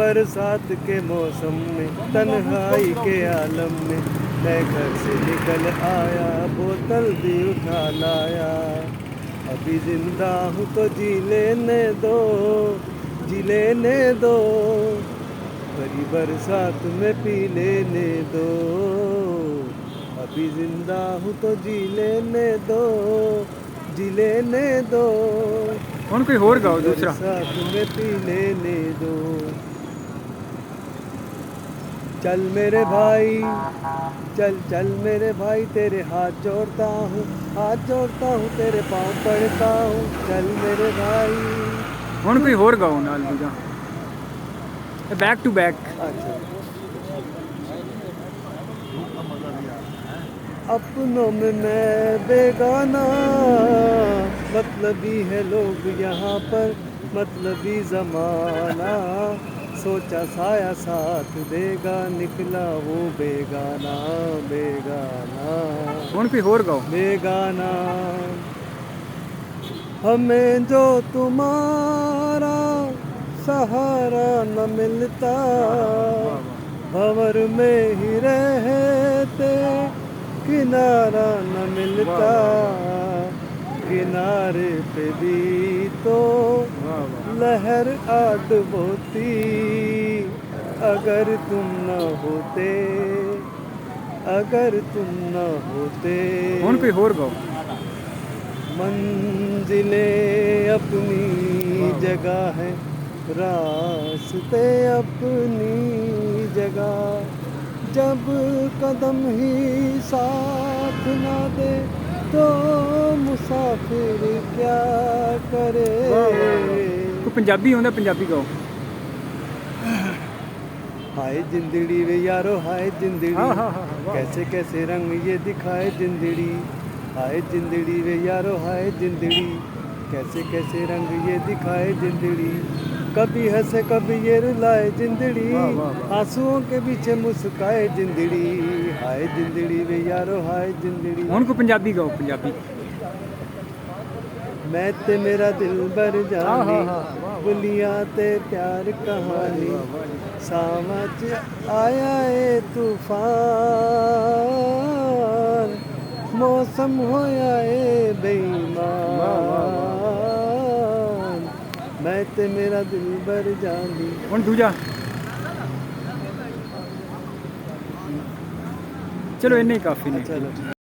बरसात के मौसम में तन्हाई के आलम में मैं घर से निकल आया, बोतल भी उठा लाया। अभी जिंदा हूँ तो जी लेने दो, जी लेने दो, भरी बरसात में पी लेने दो। अभी जिंदा हूँ तो जी लेने दो, जी लेने दो, ਹੁਣ कोई होर गाओ दूसरा। बरसात में पी लेने दो। चल मेरे भाई, चल चल मेरे भाई, तेरे हाथ जोड़ता हूँ, हाथ जोड़ता हूँ, तेरे पाँव पड़ता हूँ। चल मेरे भाई। ਹੁਣ कोई होर गाओ नाल दूजा, बैक टू बैक। अच्छा, अपनों में मैं बेगाना, मतलबी है लोग यहाँ पर, मतलबी ज़माना। सोचा साया साथ देगा, निकला वो बेगाना, बेगाना, ਹੁਣ कोई होर गाओ। बेगाना। हमें जो तुम्हारा सहारा न मिलता, भंवर में ही रहते किनारा न मिलता। किनारे पे भी तो लहर आड़ होती, अगर तुम न होते, अगर तुम न होते। ਹੁਣ कोई होर गाओ। मंजिलें अपनी जगह है, रास्ते अपनी जगह। जब कदम ही साथ ना दे तो मुसाफिर क्या करे। कोई पंजाबी होंदा, पंजाबी गाओ। हाय जिंदड़ी वे यारो, हाय जिंदड़ी, हाँ हाँ हाँ हाँ, कैसे कैसे रंग ये दिखाए जिंदड़ी। हाय जिंदड़ी वे यारो, हाय जिंदड़ी, कैसे कैसे रंग ये दिखाए जिंदड़ी। कभी हंसे कभी ये रुलाए जिंदड़ी, वाह वाह वाह। आंसुओं के पीछे मुस्काए जिंदड़ी। हाय जिंदड़ी वे यारो, हाय जिंदड़ी। ਹੁਣ कोई पंजाबी गाओ, पंजाबी। मैं ते मेरा दिल बर हाँ जानी, हाँ हाँ, वाह वाह। बुलिया ते प्यार कहानी। सामच आया ए तूफान, मौसम होया ए बेईमान। मैं ते मेरा दिल बर जानी। ਹੁਣ दूजा। चलो इन्ने ही काफ़ी ने। चलो।